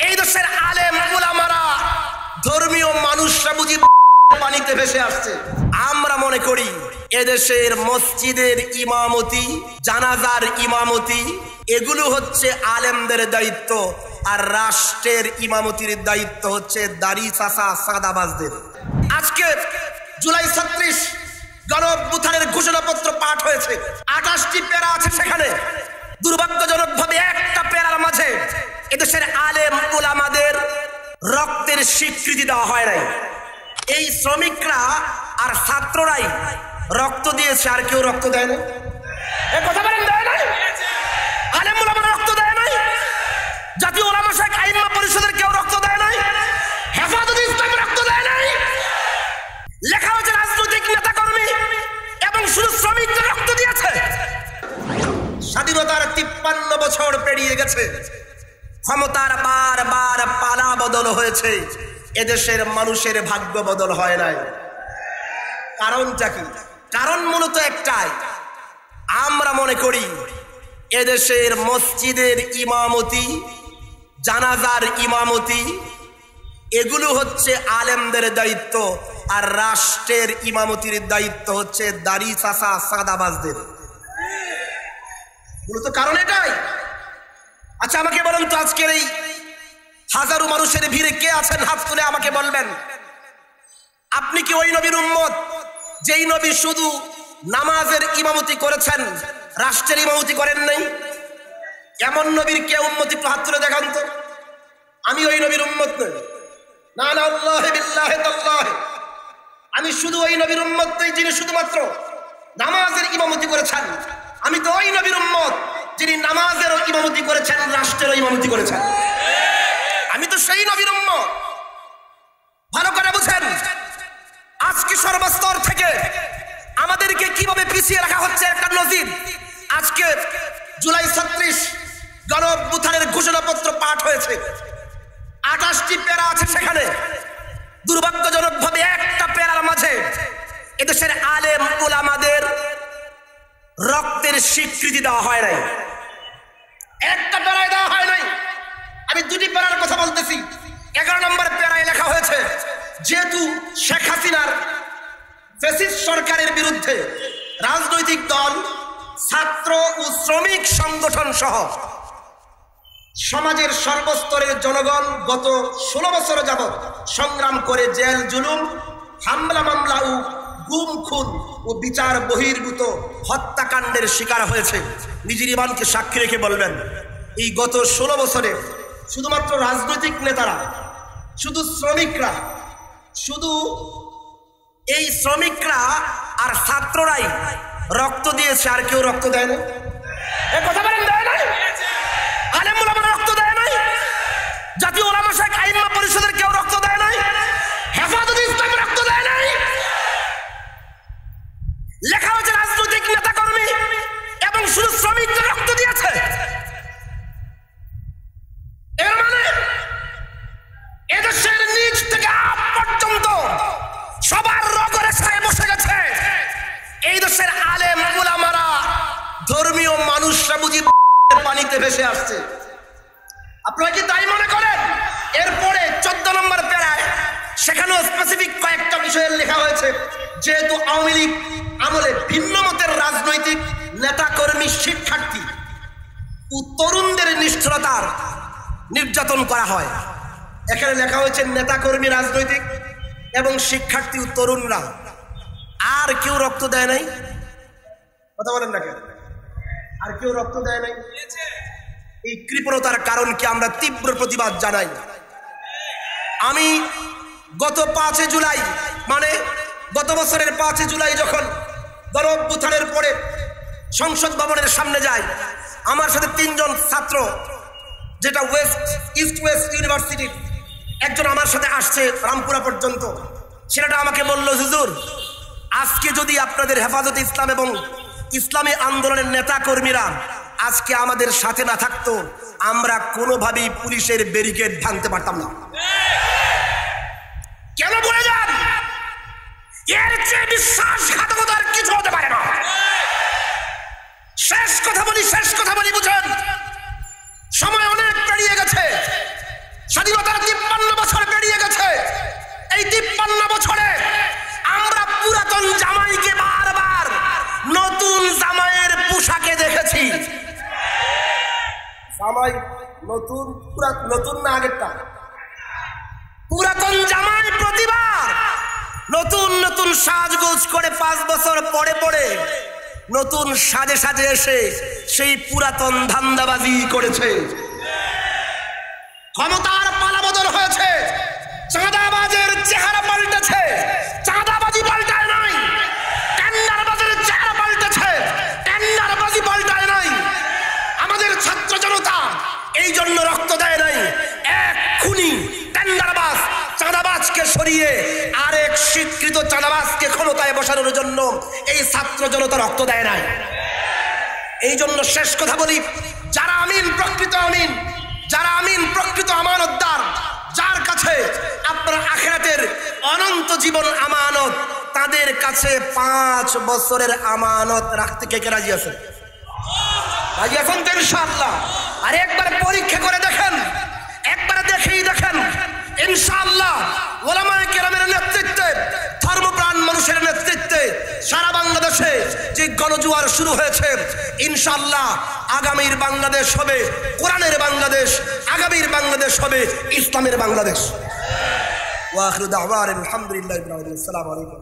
এই দেশের আলেম উলামারা ধর্মীয় মানুষরা বুঝি পানিতে ভেসে আসছে। আমরা মনে করি এদেশের মসজিদের ইমামতি, জানাজার ইমামতি এগুলো হচ্ছে আলেমদের দায়িত্ব, আর রাষ্ট্রের ইমামতির দায়িত্ব হচ্ছে দাড়ি চাচা সাদাবাজদের। আজকে জুলাই ৩৬ গণঅভ্যুত্থানের ঘোষণাপত্র পাঠ হয়েছে, ২৮টি প্যারা আছে সেখানে। দুর্ভাগ্যজনকভাবে একটা প্যারার মাঝে এদেশের আলেম উলামাদের রক্তের স্বীকৃতি দেওয়া হয় নাই। এই শ্রমিকরা আর ছাত্ররাই রক্ত দিয়েছে, আর কেউ রক্ত দেয় না। কথা বলেন, দেয় নাই? আলেম উলামারা রক্ত দেয় নাই? জাতীয় উলামা শাইখ আইম্মা পরিষদের কেউ রক্ত দেয় নাই? হেফাজতে ইসলাম রক্ত দেয় নাই? লেখা হয়েছে রাজনৈতিক নেতাকর্মী এবং শুধু শ্রমিকদের রক্ত দিয়েছে। স্বাধীনতার ৫৩ বছর পেরিয়ে গেছে, ক্ষমতার বারবার পালা বদল হয়েছে, এদেশের মানুষের ভাগ্য বদল হয় নাই। কারণটা কি? কারণ মূলত একটাই, আমরা মনে করি এদেশের মসজিদের ইমামতি, জানাজার ইমামতি এগুলো হচ্ছে আলেমদের দায়িত্ব, আর রাষ্ট্রের ইমামতির দায়িত্ব হচ্ছে দাড়ি চাচা সাদাবাজদের। মূলত কারণ এটাই। আচ্ছা আমাকে বলেন তো, আজকের এই হাজারো মানুষের ভিড়ে কে আছেন? হাত তুলে আমাকে বলবেন, আপনি কি ওই নবীর উম্মত যেই নবী শুধু নামাজের ইমামতি করেছেন, রাষ্ট্রের ইমামতি করেন নাই? এমন নবীর কে উম্মতি? একটু হাত তুলে দেখান তো। আমি ওই নবীর উম্মত নই। না না, আল্লাহে বিল্লাহে তাল্লাহে, আমি শুধু ওই নবীর উম্মত নই যিনি শুধুমাত্র নামাজের ইমামতি করেছেন। আমি তো ওই নবীর উম্মত যিনি নামাজেরও ইমামতি করেছেন, রাষ্ট্রেরও ইমামতি করেছেন। আমি তো সেই নবীর উম্মত। ভালো করে বুঝেন, আজকে সর্বস্তর থেকে আমাদেরকে কিভাবে পিছিয়ে রাখা হচ্ছে একটা নজির। আজকে জুলাই ৩৬ গণঅভ্যুত্থানের ঘোষণাপত্র পাঠ হয়েছে, ২৮টি প্যারা আছে সেখানে। দুর্ভাগ্যজনকভাবে একটা প্যারার মাঝে এদেশের আলেম উলামাদের রক্তের স্বীকৃতি দেওয়া হয় নাই। একটা প্যারায় দেওয়া হয় নাই। আমি দুটি প্যারার কথা বলতেছি। ১১ নম্বর প্যারায় লেখা হয়েছে, যেহেতু শেখ হাসিনার ফ্যাসিস্ট সরকারের বিরুদ্ধে রাজনৈতিক দল, ছাত্র ও শ্রমিক সংগঠন সহ সমাজের সর্বস্তরের জনগণ গত ১৬ বছর যাবৎ সংগ্রাম করে জেল জুলুম, হামলা মামলা ও গুম খুন ও বিচার বহির্ভূত হত্যাকাণ্ডের শিকার হয়েছে। নিজের ইমানকে সাক্ষী রেখে বলবেন, এই গত ১৬ বছরে শুধুমাত্র রাজনৈতিক নেতারা, শুধু শ্রমিকরা, শুধু এই শ্রমিকরা আর ছাত্ররাই রক্ত দিয়েছে, আর কেউ রক্ত দেয় না। কথা বলেন, দেয় নাই? আলেম উলামারা রক্ত দেয় নাই? জাতীয় উলামা শাইখ আইম্মা পরিষদের কেউ রক্ত দেয় নাই? হেফাজতে ইসলাম রক্ত দেয় নাই? লেখা হয়েছে রাজনৈতিক নেতাকর্মী এবং শুধু শ্রমিকদের রক্ত দিয়েছে। এর মানে এদেশের নিচ থেকে আপ পর্যন্ত সবার রগরেখায় বসে গেছে এই দেশের আলেম উলামারা, ধর্মীয় মানুষরা বুঝি পানিতে ভেসে আসছে। আপনারা কি তাই মনে করেন? এরপরে ১৪ নম্বর প্যারায় সেখানেও স্পেসিফিক কয়েকটা বিষয়ের লেখা হয়েছে, যেহেতু আওয়ামী লীগ আমলে ভিন্ন মতের রাজনৈতিক নেতা কর্মী, শিক্ষার্থী ও তরুণদের নিষ্ঠুরতার নির্যাতন করা হয়। এখানে লেখা হয়েছে নেতা কর্মী, রাজনৈতিক এবং শিক্ষার্থী ও তরুণরা, আর কেউ রক্ত দেয় নাই। কথা বলেন না কেন? আর কেউ রক্ত দেয় নাই। এই কৃপণতার কারণ কি আমরা তীব্র প্রতিবাদ জানাই। আমি গত ৫ জুলাই, মানে গত বছরের ৫ জুলাই যখন গণঅভ্যুত্থানের পরে সংসদ ভবনের সামনে যায়, আমার সাথে ৩ জন ছাত্র, যেটা ইস্ট ওয়েস্ট ইউনিভার্সিটির একজন আমার সাথে আসছে রামপুরা পর্যন্ত, ছেলেটা আমাকে বলল, হুজুর আজকে যদি আপনাদের হেফাজতে ইসলাম এবং ইসলামী আন্দোলনের নেতা কর্মীরা আজকে আমাদের সাথে না থাকতো, আমরা কোনোভাবেই পুলিশের ব্যারিকেড ভাঙতে পারতাম না। কেন বলে যান? এর চেয়ে বিশ্বাসঘাতকতার কিছু হতে পারে না। শেষ কথা বলি বুঝেন, সময় অনেক পেরিয়ে গেছে। নতুন নতুন না আগেরটা? পুরাতন জামাই প্রতিবার নতুন নতুন সাজগোজ করে 5 বছর পরে পরে নতুন সাজে সাজে এসে সেই পুরাতন ধান্দাবাজি করেছে। ক্ষমতার পালাবদল হয়েছে, চাঁদাবাজের চেহারা পাল্টেছে, চাঁদাবাজি পাল্টায় নাই। টেন্ডারবাজের চেহারা পাল্টেছে, টেন্ডারবাজি পাল্টায় নাই। আমাদের ছাত্র জনতা এই জন্য রক্ত দেয় নাই। এক খুনি টেন্ডারবাজ চাঁদাবাজকে সরিয়ে আরেক স্বীকৃত চাঁদাবাজকে ক্ষমতায় বসানোর জন্য এই ছাত্র জনতা রক্ত দেয় নাই। এই জন্য শেষ কথা বলি, যারা আমিন প্রকৃত আমিন, যারা আমিন প্রকৃত আমানতদার, যার কাছে আপনার আখিরাতের অনন্ত জীবন আমানত, তাদের কাছে 5 বছরের আমানত রাখতে কে কে রাজি আছেন? রাজি আছেন তো ইনশাআল্লাহ? আর একবার পরীক্ষা করে দেখেন, একবার দেখেই দেখেন ইনশাআল্লাহ ওলামায়ে কেরামের নেতৃত্বে, ধর্মপ্রাণ মানুষের নেতৃত্বে সারা বাংলাদেশে যে গণজোয়ার শুরু হয়েছে, ইনশাআল্লাহ আগামীর বাংলাদেশ হবে কোরআনের বাংলাদেশ, আগামীর বাংলাদেশ হবে ইসলামের বাংলাদেশ। ওয়া আখিরু দাওয়ানা আলহামদুলিল্লাহি রাব্বিল আলামিন। আসসালামু আলাইকুম।